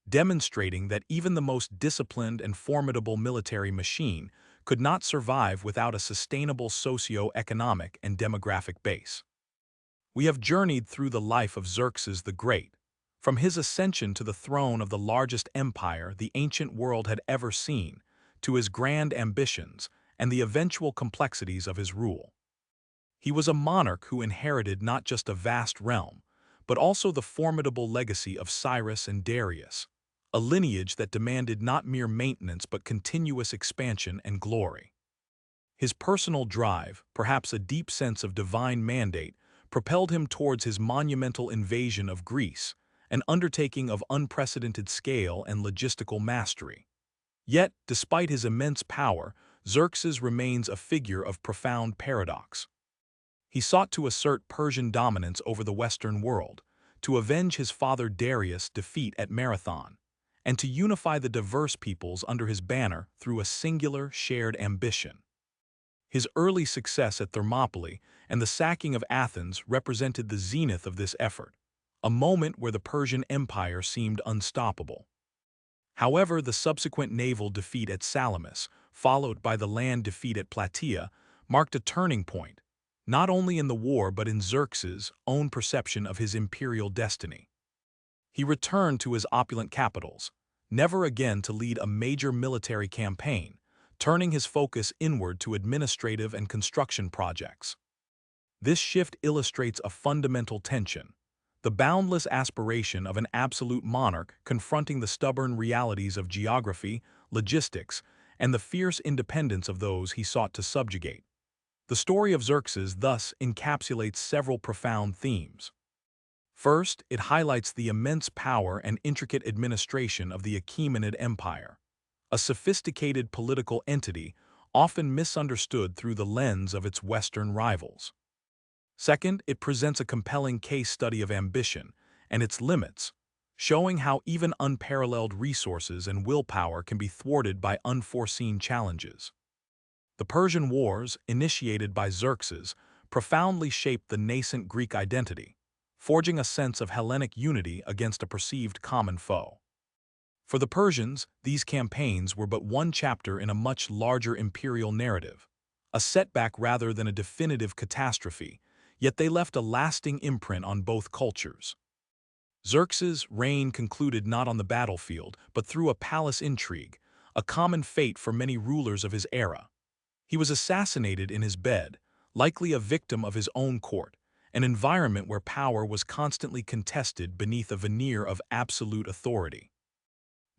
demonstrating that even the most disciplined and formidable military machine could not survive without a sustainable socio-economic and demographic base. We have journeyed through the life of Xerxes the Great, from his ascension to the throne of the largest empire the ancient world had ever seen, to his grand ambitions and the eventual complexities of his rule. He was a monarch who inherited not just a vast realm, but also the formidable legacy of Cyrus and Darius, a lineage that demanded not mere maintenance but continuous expansion and glory. His personal drive, perhaps a deep sense of divine mandate, propelled him towards his monumental invasion of Greece, an undertaking of unprecedented scale and logistical mastery. Yet, despite his immense power, Xerxes remains a figure of profound paradox. He sought to assert Persian dominance over the Western world, to avenge his father Darius' defeat at Marathon, and to unify the diverse peoples under his banner through a singular, shared ambition. His early success at Thermopylae and the sacking of Athens represented the zenith of this effort, a moment where the Persian Empire seemed unstoppable. However, the subsequent naval defeat at Salamis, followed by the land defeat at Plataea, marked a turning point, not only in the war but in Xerxes' own perception of his imperial destiny. He returned to his opulent capitals, never again to lead a major military campaign, turning his focus inward to administrative and construction projects. This shift illustrates a fundamental tension: the boundless aspiration of an absolute monarch confronting the stubborn realities of geography, logistics, and the fierce independence of those he sought to subjugate. The story of Xerxes thus encapsulates several profound themes. First, it highlights the immense power and intricate administration of the Achaemenid Empire, a sophisticated political entity often misunderstood through the lens of its Western rivals. Second, it presents a compelling case study of ambition and its limits, showing how even unparalleled resources and willpower can be thwarted by unforeseen challenges. The Persian Wars, initiated by Xerxes, profoundly shaped the nascent Greek identity, forging a sense of Hellenic unity against a perceived common foe. For the Persians, these campaigns were but one chapter in a much larger imperial narrative, a setback rather than a definitive catastrophe, yet they left a lasting imprint on both cultures. Xerxes' reign concluded not on the battlefield, but through a palace intrigue, a common fate for many rulers of his era. He was assassinated in his bed, likely a victim of his own court, an environment where power was constantly contested beneath a veneer of absolute authority.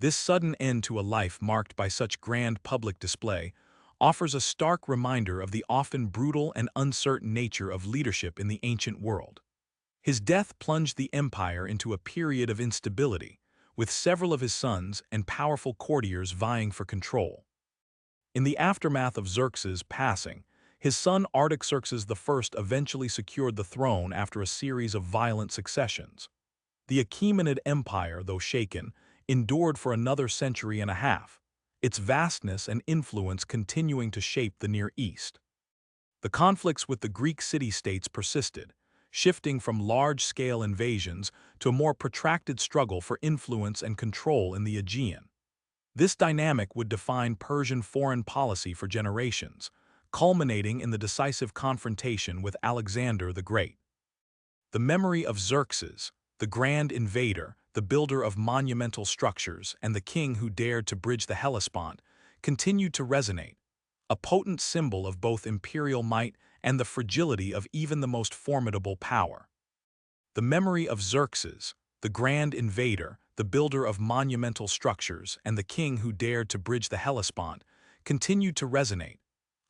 This sudden end to a life marked by such grand public display offers a stark reminder of the often brutal and uncertain nature of leadership in the ancient world. His death plunged the empire into a period of instability, with several of his sons and powerful courtiers vying for control. In the aftermath of Xerxes' passing, his son Artaxerxes I eventually secured the throne after a series of violent successions. The Achaemenid Empire, though shaken, endured for another century and a half, its vastness and influence continuing to shape the Near East. The conflicts with the Greek city-states persisted, shifting from large-scale invasions to a more protracted struggle for influence and control in the Aegean. This dynamic would define Persian foreign policy for generations, culminating in the decisive confrontation with Alexander the Great. The memory of Xerxes, the grand invader, the builder of monumental structures, and the king who dared to bridge the Hellespont, continued to resonate, a potent symbol of both imperial might and the fragility of even the most formidable power. The memory of Xerxes, the grand invader, the builder of monumental structures, and the king who dared to bridge the Hellespont, continued to resonate,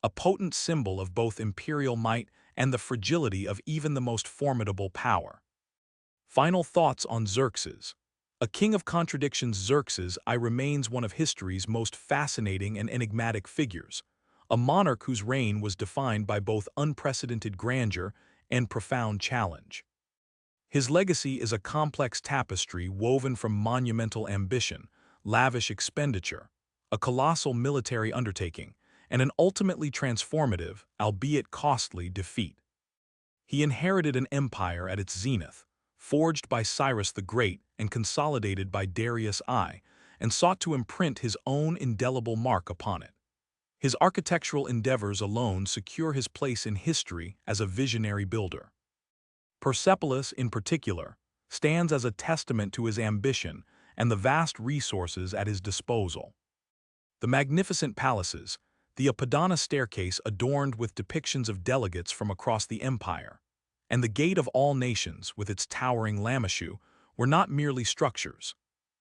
a potent symbol of both imperial might and the fragility of even the most formidable power. Final thoughts on Xerxes. A king of contradictions, Xerxes I remains one of history's most fascinating and enigmatic figures, a monarch whose reign was defined by both unprecedented grandeur and profound challenge. His legacy is a complex tapestry woven from monumental ambition, lavish expenditure, a colossal military undertaking, and an ultimately transformative, albeit costly, defeat. He inherited an empire at its zenith, forged by Cyrus the Great and consolidated by Darius I, and sought to imprint his own indelible mark upon it. His architectural endeavors alone secure his place in history as a visionary builder. Persepolis, in particular, stands as a testament to his ambition and the vast resources at his disposal. The magnificent palaces, the Apadana staircase adorned with depictions of delegates from across the empire, and the Gate of All Nations with its towering lamashu were not merely structures.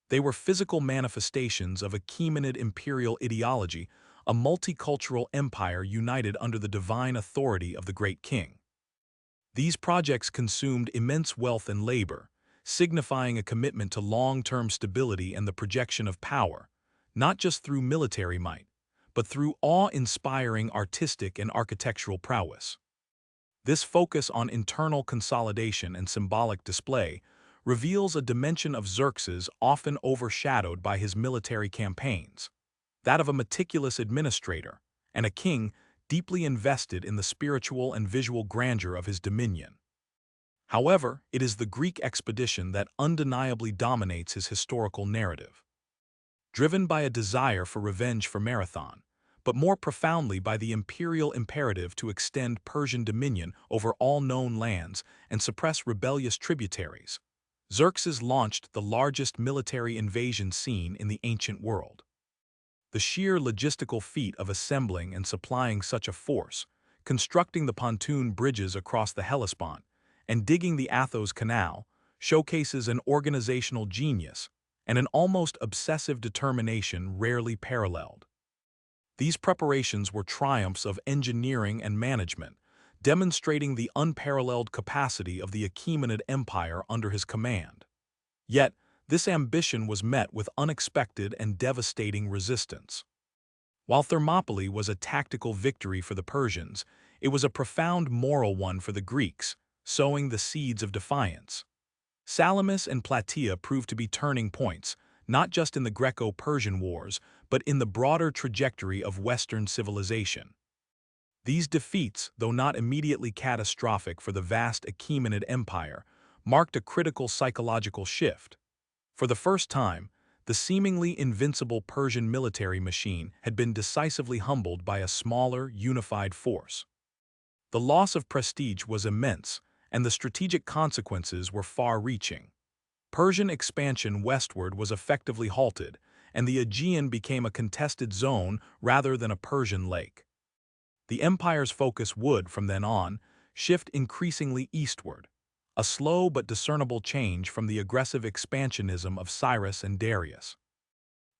They were physical manifestations of a Achaemenid imperial ideology, a multicultural empire united under the divine authority of the great king. These projects consumed immense wealth and labor, signifying a commitment to long-term stability and the projection of power, not just through military might, but through awe-inspiring artistic and architectural prowess. This focus on internal consolidation and symbolic display reveals a dimension of Xerxes often overshadowed by his military campaigns, that of a meticulous administrator and a king deeply invested in the spiritual and visual grandeur of his dominion. However, it is the Greek expedition that undeniably dominates his historical narrative. Driven by a desire for revenge for Marathon, but more profoundly by the imperial imperative to extend Persian dominion over all known lands and suppress rebellious tributaries, Xerxes launched the largest military invasion scene in the ancient world. The sheer logistical feat of assembling and supplying such a force, constructing the pontoon bridges across the Hellespont, and digging the Athos Canal, showcases an organizational genius and an almost obsessive determination rarely paralleled. These preparations were triumphs of engineering and management, demonstrating the unparalleled capacity of the Achaemenid Empire under his command. Yet, this ambition was met with unexpected and devastating resistance. While Thermopylae was a tactical victory for the Persians, it was a profound moral one for the Greeks, sowing the seeds of defiance. Salamis and Plataea proved to be turning points, not just in the Greco-Persian wars, but in the broader trajectory of Western civilization. These defeats, though not immediately catastrophic for the vast Achaemenid Empire, marked a critical psychological shift. For the first time, the seemingly invincible Persian military machine had been decisively humbled by a smaller, unified force. The loss of prestige was immense, and the strategic consequences were far-reaching. Persian expansion westward was effectively halted, and the Aegean became a contested zone rather than a Persian lake. The empire's focus would, from then on, shift increasingly eastward, a slow but discernible change from the aggressive expansionism of Cyrus and Darius.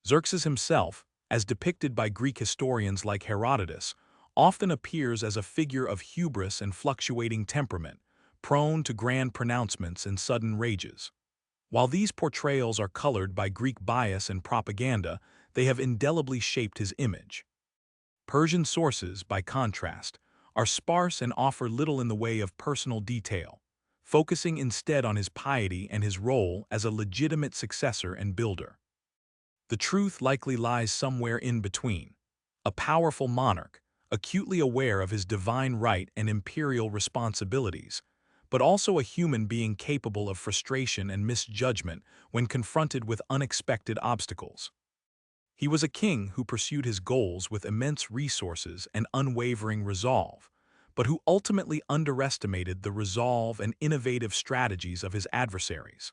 Xerxes himself, as depicted by Greek historians like Herodotus, often appears as a figure of hubris and fluctuating temperament, prone to grand pronouncements and sudden rages. While these portrayals are colored by Greek bias and propaganda, they have indelibly shaped his image. Persian sources, by contrast, are sparse and offer little in the way of personal detail, focusing instead on his piety and his role as a legitimate successor and builder. The truth likely lies somewhere in between, a powerful monarch, acutely aware of his divine right and imperial responsibilities, but also a human being capable of frustration and misjudgment when confronted with unexpected obstacles. He was a king who pursued his goals with immense resources and unwavering resolve, but who ultimately underestimated the resolve and innovative strategies of his adversaries.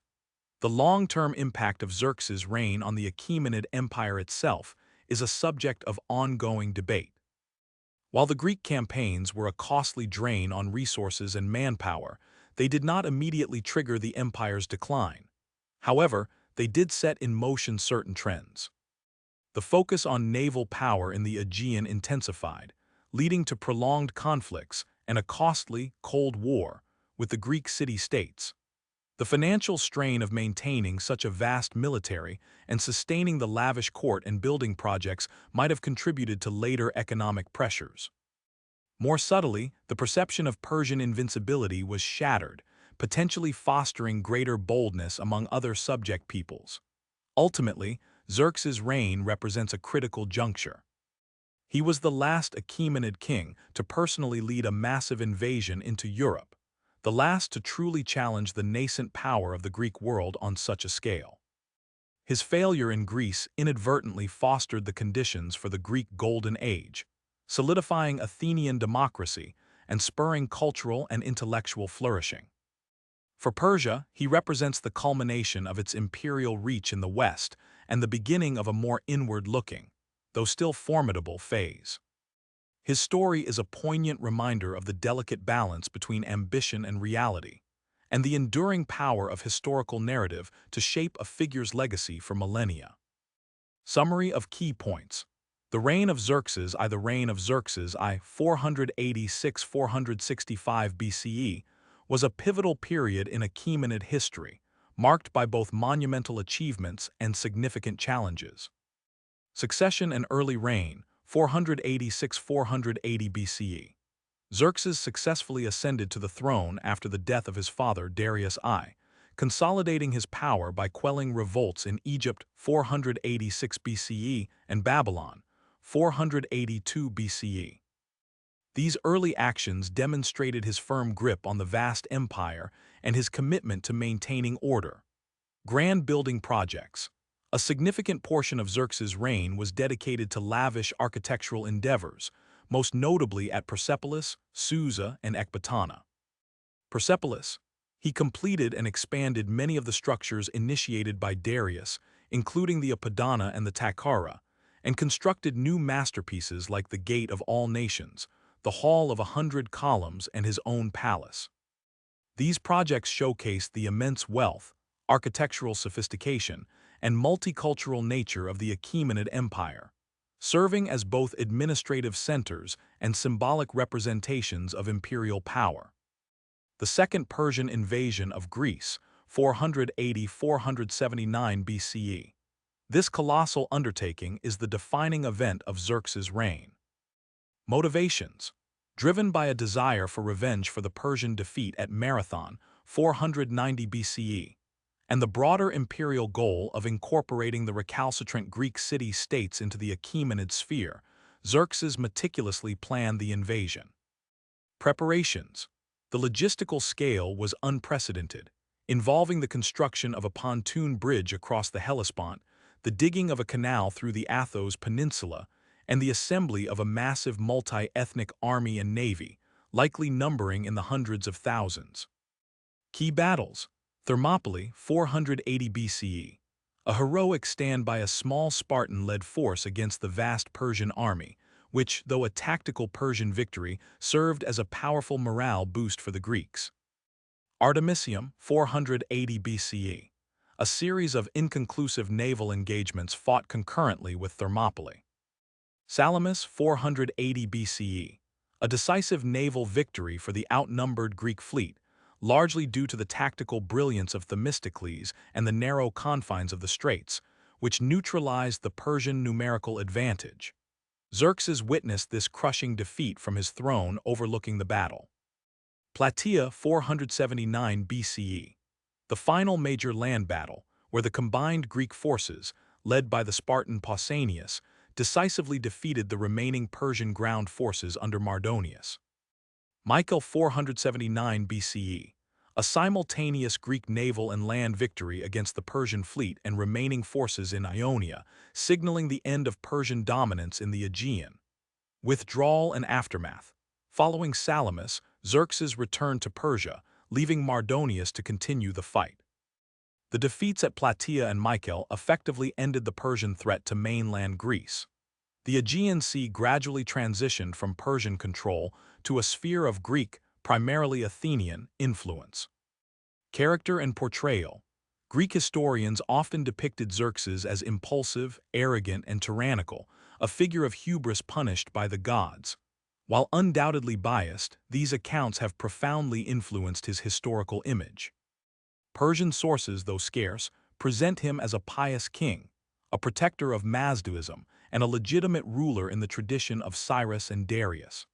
The long-term impact of Xerxes' reign on the Achaemenid Empire itself is a subject of ongoing debate. While the Greek campaigns were a costly drain on resources and manpower, they did not immediately trigger the empire's decline. However, they did set in motion certain trends. The focus on naval power in the Aegean intensified, leading to prolonged conflicts and a costly Cold War with the Greek city-states. The financial strain of maintaining such a vast military and sustaining the lavish court and building projects might have contributed to later economic pressures. More subtly, the perception of Persian invincibility was shattered, potentially fostering greater boldness among other subject peoples. Ultimately, Xerxes' reign represents a critical juncture. He was the last Achaemenid king to personally lead a massive invasion into Europe, the last to truly challenge the nascent power of the Greek world on such a scale. His failure in Greece inadvertently fostered the conditions for the Greek Golden Age, solidifying Athenian democracy and spurring cultural and intellectual flourishing. For Persia, he represents the culmination of its imperial reach in the West and the beginning of a more inward-looking, though still formidable, phase. His story is a poignant reminder of the delicate balance between ambition and reality, and the enduring power of historical narrative to shape a figure's legacy for millennia. Summary of key points. The reign of Xerxes I. The reign of Xerxes I. 486–465 BCE was a pivotal period in Achaemenid history, marked by both monumental achievements and significant challenges. Succession and early reign, 486–480 BCE. Xerxes successfully ascended to the throne after the death of his father Darius I, consolidating his power by quelling revolts in Egypt 486 BCE and Babylon 482 BCE. These early actions demonstrated his firm grip on the vast empire and his commitment to maintaining order. Grand building projects. A significant portion of Xerxes' reign was dedicated to lavish architectural endeavors, most notably at Persepolis, Susa, and Ecbatana. Persepolis. He completed and expanded many of the structures initiated by Darius, including the Apadana and the Takara, and constructed new masterpieces like the Gate of All Nations, the Hall of 100 Columns, and his own palace. These projects showcased the immense wealth, architectural sophistication, and multicultural nature of the Achaemenid Empire, serving as both administrative centers and symbolic representations of imperial power. The Second Persian Invasion of Greece, 480–479 BCE. This colossal undertaking is the defining event of Xerxes' reign. Motivations. Driven by a desire for revenge for the Persian defeat at Marathon, 490 BCE, and the broader imperial goal of incorporating the recalcitrant Greek city-states into the Achaemenid sphere, Xerxes meticulously planned the invasion. Preparations. The logistical scale was unprecedented, involving the construction of a pontoon bridge across the Hellespont, the digging of a canal through the Athos Peninsula, and the assembly of a massive multi-ethnic army and navy, likely numbering in the hundreds of thousands. Key battles. Thermopylae, 480 BCE. A heroic stand by a small Spartan-led force against the vast Persian army, which, though a tactical Persian victory, served as a powerful morale boost for the Greeks. Artemisium, 480 BCE. A series of inconclusive naval engagements fought concurrently with Thermopylae. Salamis, 480 BCE. A decisive naval victory for the outnumbered Greek fleet, largely due to the tactical brilliance of Themistocles and the narrow confines of the straits, which neutralized the Persian numerical advantage. Xerxes witnessed this crushing defeat from his throne overlooking the battle. Plataea, 479 BCE. The final major land battle, where the combined Greek forces, led by the Spartan Pausanias, decisively defeated the remaining Persian ground forces under Mardonius. Mycale, 479 BCE. A simultaneous Greek naval and land victory against the Persian fleet and remaining forces in Ionia, signaling the end of Persian dominance in the Aegean. Withdrawal and aftermath. Following Salamis, Xerxes returned to Persia, leaving Mardonius to continue the fight. The defeats at Plataea and Mycale effectively ended the Persian threat to mainland Greece. The Aegean Sea gradually transitioned from Persian control to a sphere of Greek, primarily Athenian, influence. Character and portrayal. Greek historians often depicted Xerxes as impulsive, arrogant, and tyrannical, a figure of hubris punished by the gods. While undoubtedly biased, these accounts have profoundly influenced his historical image. Persian sources, though scarce, present him as a pious king, a protector of Mazdaism, and a legitimate ruler in the tradition of Cyrus and Darius.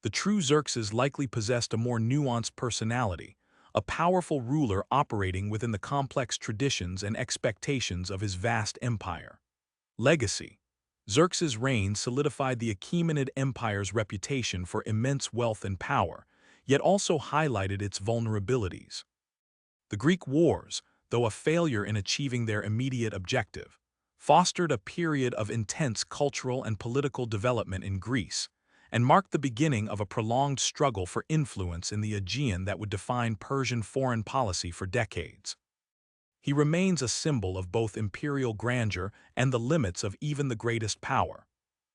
The true Xerxes likely possessed a more nuanced personality, a powerful ruler operating within the complex traditions and expectations of his vast empire. Legacy. Xerxes' reign solidified the Achaemenid Empire's reputation for immense wealth and power, yet also highlighted its vulnerabilities. The Greek Wars, though a failure in achieving their immediate objective, fostered a period of intense cultural and political development in Greece, and marked the beginning of a prolonged struggle for influence in the Aegean that would define Persian foreign policy for decades. He remains a symbol of both imperial grandeur and the limits of even the greatest power.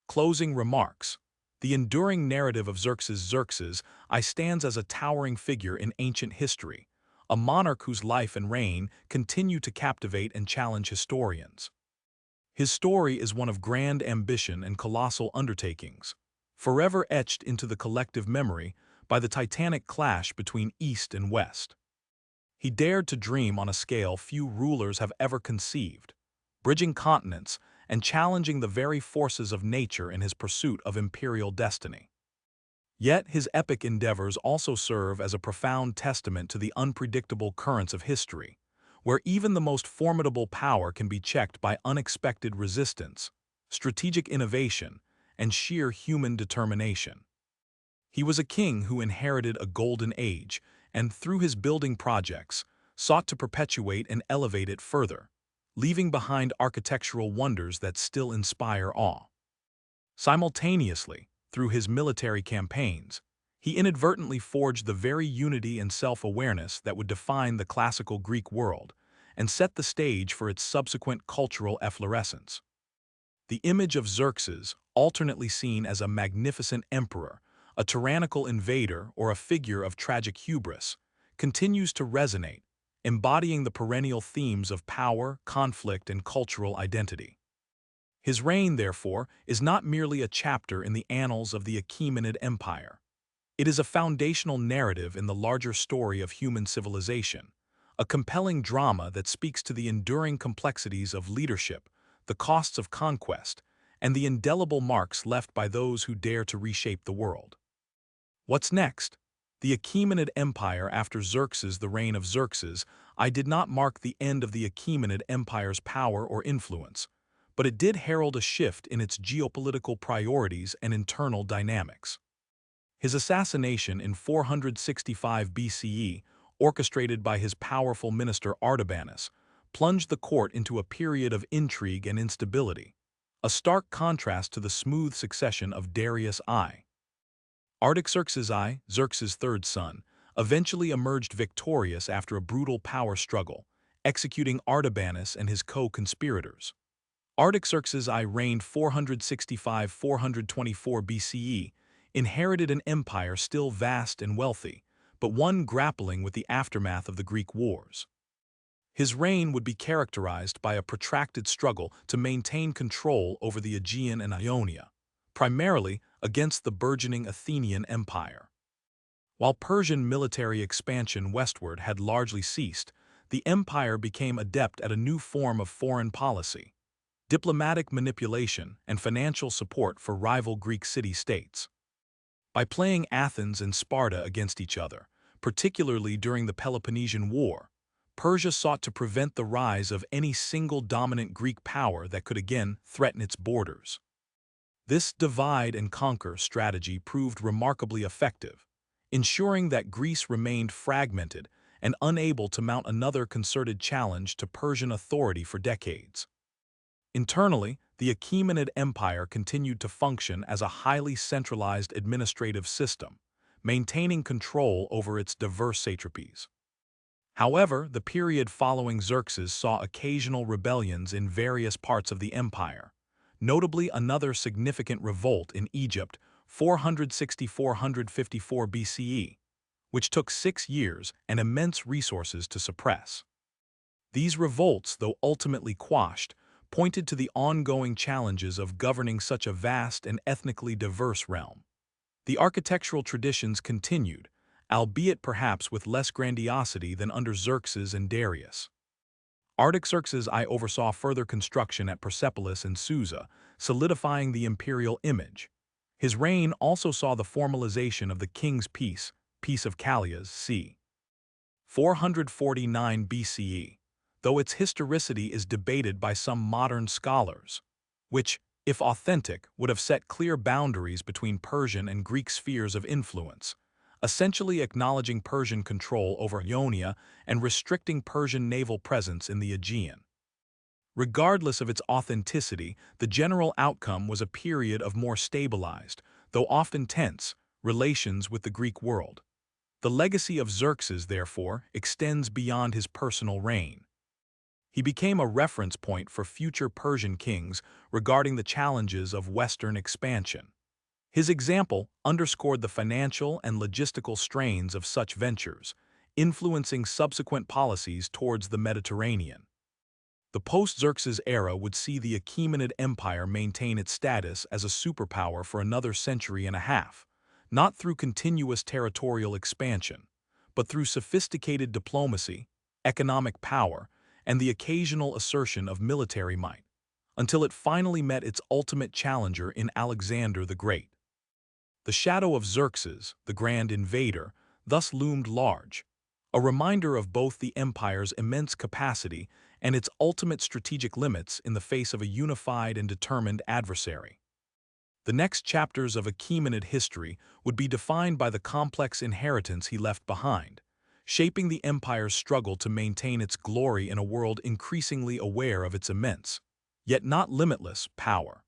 Closing remarks. The enduring narrative of Xerxes I stands as a towering figure in ancient history, a monarch whose life and reign continue to captivate and challenge historians. His story is one of grand ambition and colossal undertakings, forever etched into the collective memory by the titanic clash between East and West. He dared to dream on a scale few rulers have ever conceived, bridging continents and challenging the very forces of nature in his pursuit of imperial destiny. Yet his epic endeavors also serve as a profound testament to the unpredictable currents of history, where even the most formidable power can be checked by unexpected resistance, strategic innovation, and sheer human determination. He was a king who inherited a golden age and, through his building projects, sought to perpetuate and elevate it further, leaving behind architectural wonders that still inspire awe. Simultaneously, through his military campaigns, he inadvertently forged the very unity and self-awareness that would define the classical Greek world and set the stage for its subsequent cultural efflorescence. The image of Xerxes, alternately seen as a magnificent emperor, a tyrannical invader, or a figure of tragic hubris, continues to resonate, embodying the perennial themes of power, conflict, and cultural identity. His reign, therefore, is not merely a chapter in the annals of the Achaemenid Empire. It is a foundational narrative in the larger story of human civilization, a compelling drama that speaks to the enduring complexities of leadership, the costs of conquest, and the indelible marks left by those who dare to reshape the world. What's next? The Achaemenid Empire after Xerxes, the reign of Xerxes, I did not mark the end of the Achaemenid Empire's power or influence, but it did herald a shift in its geopolitical priorities and internal dynamics. His assassination in 465 BCE, orchestrated by his powerful minister Artabanus, plunged the court into a period of intrigue and instability, a stark contrast to the smooth succession of Darius I. Artaxerxes I, Xerxes' third son, eventually emerged victorious after a brutal power struggle, executing Artabanus and his co-conspirators. Artaxerxes I reigned 465–424 BCE, inherited an empire still vast and wealthy, but one grappling with the aftermath of the Greek wars. His reign would be characterized by a protracted struggle to maintain control over the Aegean and Ionia, primarily against the burgeoning Athenian Empire. While Persian military expansion westward had largely ceased, the empire became adept at a new form of foreign policy: diplomatic manipulation and financial support for rival Greek city-states. By playing Athens and Sparta against each other, particularly during the Peloponnesian War, Persia sought to prevent the rise of any single dominant Greek power that could again threaten its borders. This divide-and-conquer strategy proved remarkably effective, ensuring that Greece remained fragmented and unable to mount another concerted challenge to Persian authority for decades. Internally, the Achaemenid Empire continued to function as a highly centralized administrative system, maintaining control over its diverse satrapies. However, the period following Xerxes saw occasional rebellions in various parts of the empire, notably another significant revolt in Egypt 460–454 BCE, which took 6 years and immense resources to suppress. These revolts, though ultimately quashed, pointed to the ongoing challenges of governing such a vast and ethnically diverse realm. The architectural traditions continued, albeit perhaps with less grandiosity than under Xerxes and Darius. Artaxerxes I oversaw further construction at Persepolis and Susa, solidifying the imperial image. His reign also saw the formalization of the King's Peace, Peace of Callias, c. 449 BCE, though its historicity is debated by some modern scholars, which, if authentic, would have set clear boundaries between Persian and Greek spheres of influence, essentially acknowledging Persian control over Ionia and restricting Persian naval presence in the Aegean. Regardless of its authenticity, the general outcome was a period of more stabilized, though often tense, relations with the Greek world. The legacy of Xerxes, therefore, extends beyond his personal reign. He became a reference point for future Persian kings regarding the challenges of Western expansion. His example underscored the financial and logistical strains of such ventures, influencing subsequent policies towards the Mediterranean. The post-Xerxes era would see the Achaemenid Empire maintain its status as a superpower for another century and a half, not through continuous territorial expansion, but through sophisticated diplomacy, economic power, and the occasional assertion of military might, until it finally met its ultimate challenger in Alexander the Great. The shadow of Xerxes, the grand invader, thus loomed large, a reminder of both the empire's immense capacity and its ultimate strategic limits in the face of a unified and determined adversary. The next chapters of Achaemenid history would be defined by the complex inheritance he left behind, shaping the empire's struggle to maintain its glory in a world increasingly aware of its immense, yet not limitless, power.